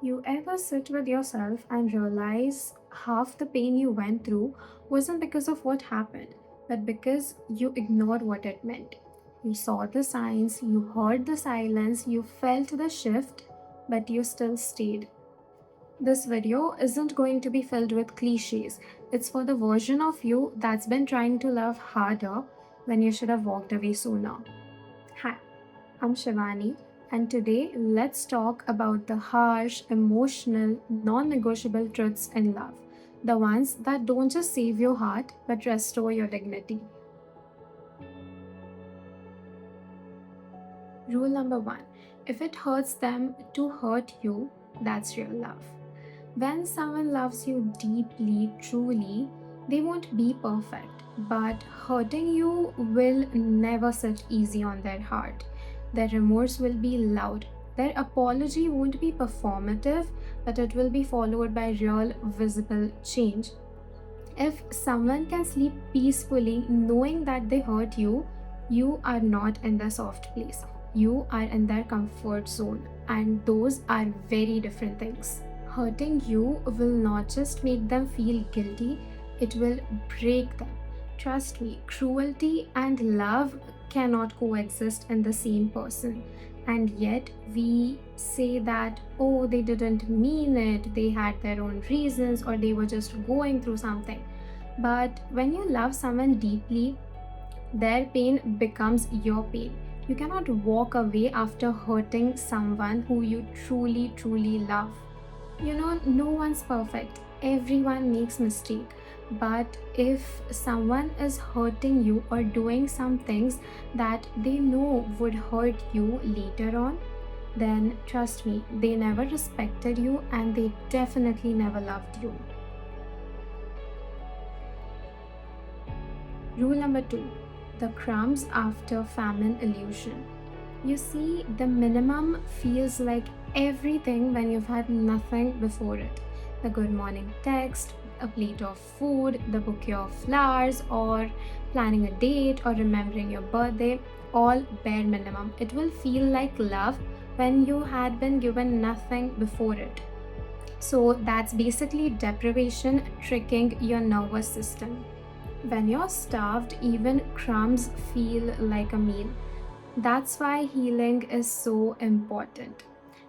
You ever sit with yourself and realize half the pain you went through wasn't because of what happened, but because you ignored what it meant? You saw the signs, you heard the silence, you felt the shift, but you still stayed. This video isn't going to be filled with cliches. It's for the version of you that's been trying to love harder when you should have walked away sooner. Hi, I'm Shivani, and today let's talk about the harsh, emotional, non negotiable truths in love. The ones that don't just save your heart but restore your dignity. Rule number one: if it hurts them to hurt you, that's real love. When someone loves you deeply, truly, they won't be perfect, but hurting you will never sit easy on their heart. Their remorse will be loud. Their apology won't be performative, but it will be followed by real, visible change. If someone can sleep peacefully knowing that they hurt you, you are not in the soft place. You are in their comfort zone, and those are very different things. Hurting you will not just make them feel guilty, it will break them. Trust me, cruelty and love cannot coexist in the same person. And yet, we say that, oh, they didn't mean it, they had their own reasons, or they were just going through something. But when you love someone deeply, their pain becomes your pain. You cannot walk away after hurting someone who you truly, truly love. No one's perfect. Everyone makes mistake. But if someone is hurting you or doing some things that they know would hurt you later on, then trust me, they never respected you and they definitely never loved you. Rule number two: the crumbs after famine illusion. You see, the minimum feels like everything when you've had nothing before it. The good morning text, a plate of food, the bouquet of flowers, or planning a date or remembering your birthday, all bare minimum. It will feel like love when you had been given nothing before it. So that's basically deprivation tricking your nervous system. When you're starved, even crumbs feel like a meal. That's why healing is so important.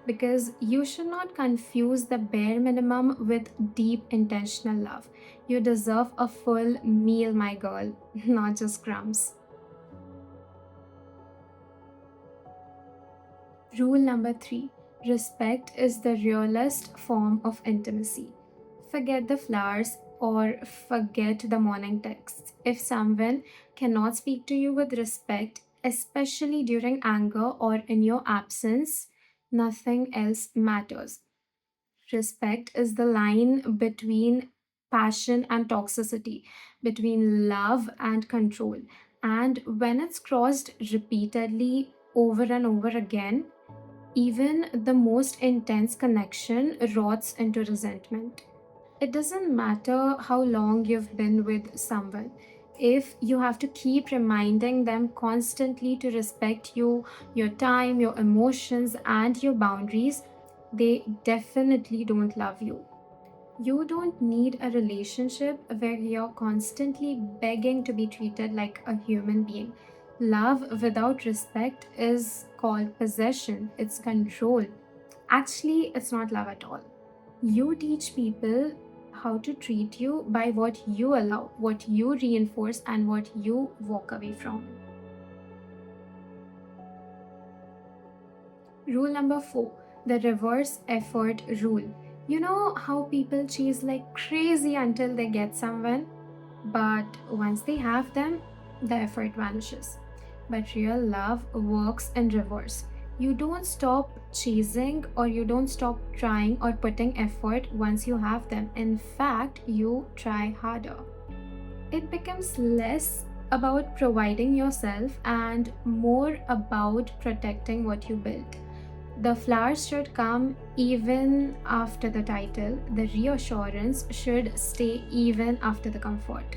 Because you should not confuse the bare minimum with deep intentional love. You deserve a full meal, my girl, not just crumbs. Rule number three: respect is the realest form of intimacy. Forget the flowers or forget the morning texts. If someone cannot speak to you with respect, especially during anger or in your absence, nothing else matters. Respect is the line between passion and toxicity, between love and control. And when it's crossed repeatedly over and over again, even the most intense connection rots into resentment. It doesn't matter how long you've been with someone. If you have to keep reminding them constantly to respect you, your time, your emotions, and your boundaries, they definitely don't love you. You don't need a relationship where you're constantly begging to be treated like a human being. Love without respect is called possession, it's control. Actually, it's not love at all. You teach people how to treat you by what you allow, what you reinforce, and what you walk away from. Rule number four: the reverse effort rule. You know how people chase like crazy until they get someone, but once they have them, the effort vanishes. But real love works in reverse. You don't stop chasing or you don't stop trying or putting effort once you have them. In fact, you try harder. It becomes less about providing yourself and more about protecting what you built. The flowers should come even after the title. The reassurance should stay even after the comfort.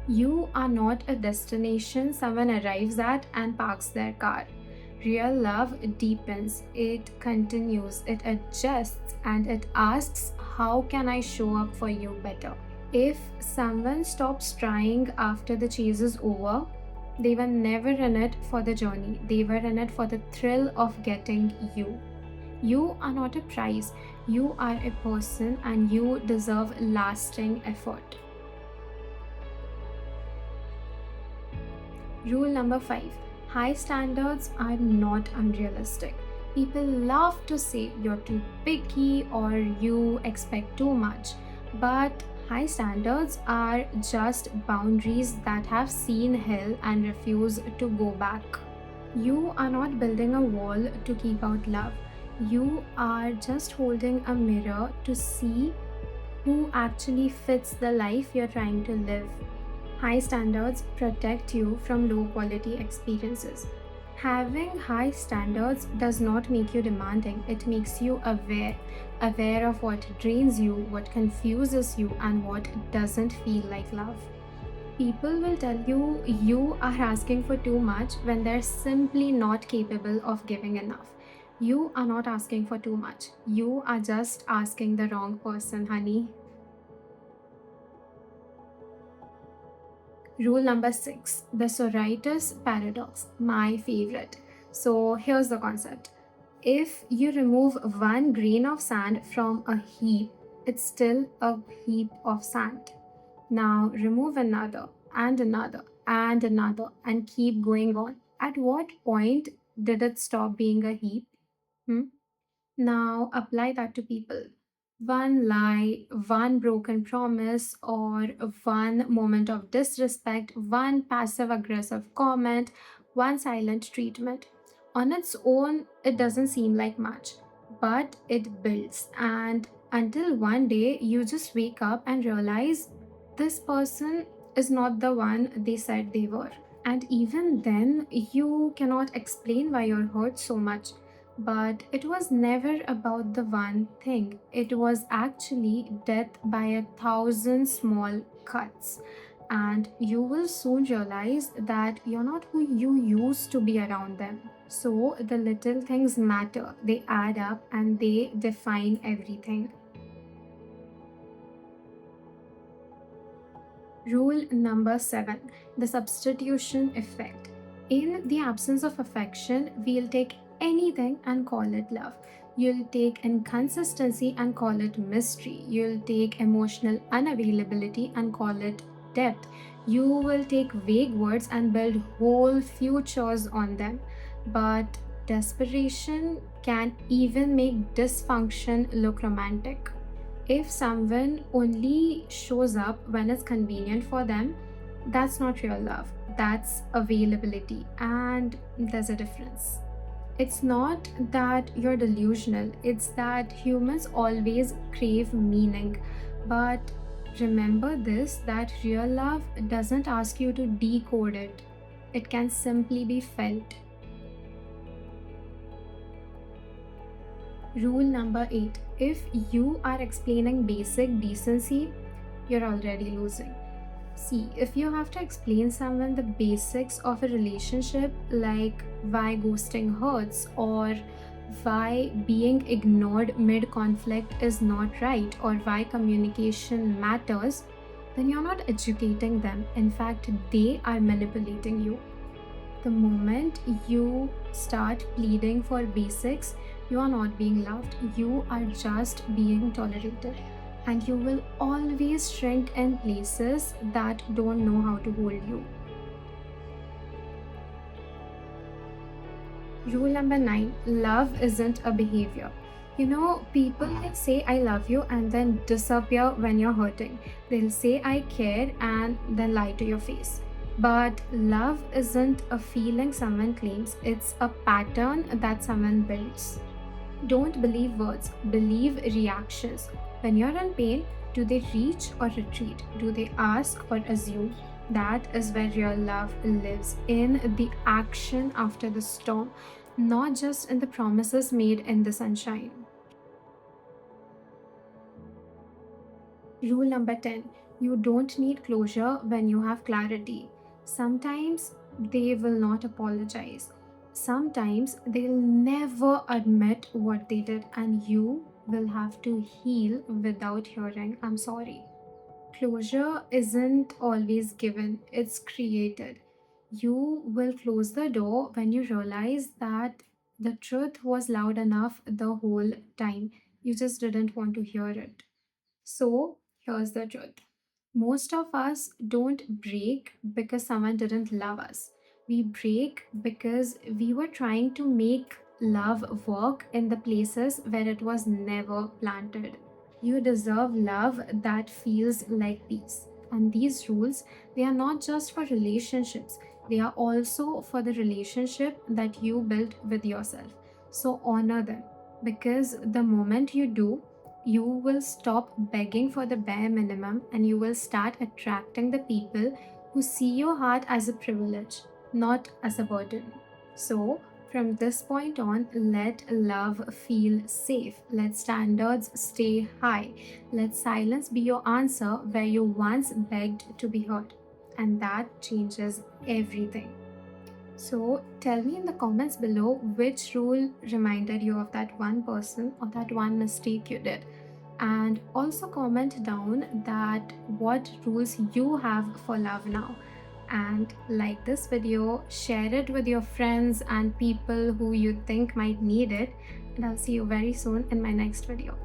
You are not a destination someone arrives at and parks their car. Real love deepens, it continues, it adjusts, and it asks, how can I show up for you better? If someone stops trying after the chase is over, they were never in it for the journey. They were in it for the thrill of getting you. You are not a prize. You are a person and you deserve lasting effort. Rule number 5: high standards are not unrealistic. People love to say you're too picky or you expect too much, but high standards are just boundaries that have seen hell and refuse to go back. You are not building a wall to keep out love. You are just holding a mirror to see who actually fits the life you're trying to live. High standards protect you from low quality experiences. Having high standards does not make you demanding, it makes you aware of what drains you, what confuses you, and what doesn't feel like love. People will tell you you are asking for too much when they're simply not capable of giving enough. You are not asking for too much. You are just asking the wrong person, honey. Rule number 6: the Soritis paradox, my favorite. So here's the concept: if you remove one grain of sand from a heap, it's still a heap of sand. Now remove another and another and another and keep going on. At what point did it stop being a heap? Hmm? Now apply that to people. One lie, one broken promise, or one moment of disrespect, one passive aggressive comment, one silent treatment. On its own, it doesn't seem like much, but it builds. And until one day you just wake up and realize this person is not the one they said they were. And even then, you cannot explain why you're hurt so much. But it was never about the one thing. It was actually death by 1,000 small cuts. And you will soon realize that you're not who you used to be around them. So the little things matter, they add up and they define everything. Rule number 7: the substitution effect. In the absence of affection, we'll take anything and call it love. You'll take inconsistency and call it mystery. You'll take emotional unavailability and call it depth. You will take vague words and build whole futures on them. But desperation can even make dysfunction look romantic. If someone only shows up when it's convenient for them, that's not real love. That's availability. And there's a difference. It's not that you're delusional, it's that humans always crave meaning. But remember this, that real love doesn't ask you to decode it, it can simply be felt. Rule number 8: if you are explaining basic decency, you're already losing. See, if you have to explain someone the basics of a relationship, like why ghosting hurts or why being ignored mid conflict is not right or why communication matters, then you're not educating them. In fact, they are manipulating you. The moment you start pleading for basics, you are not being loved, you are just being tolerated. And you will always shrink in places that don't know how to hold you. Rule number 9: love isn't a behavior. People can say I love you and then disappear when you're hurting. They'll say I care and then lie to your face. But love isn't a feeling someone claims, it's a pattern that someone builds. Don't believe words, believe reactions. When you're in pain, do they reach or retreat? Do they ask or assume? That is where real love lives, in the action after the storm, not just in the promises made in the sunshine. Rule number 10: you don't need closure when you have clarity. Sometimes they will not apologize. Sometimes they'll never admit what they did, and you will have to heal without hearing, I'm sorry. Closure isn't always given, it's created. You will close the door when you realize that the truth was loud enough the whole time. You just didn't want to hear it. So, here's the truth. Most of us don't break because someone didn't love us. We break because we were trying to make love work in the places where it was never planted. You deserve love that feels like peace. And these rules, they are not just for relationships, they are also for the relationship that you built with yourself. So honor them, because the moment you do, you will stop begging for the bare minimum and you will start attracting the people who see your heart as a privilege, not as a burden. So, from this point on, let love feel safe. Let standards stay high. Let silence be your answer where you once begged to be heard. And that changes everything. So tell me in the comments below which rule reminded you of that one person or that one mistake you did. And also comment down that what rules you have for love now. And like this video, share it with your friends and people who you think might need it. And I'll see you very soon in my next video.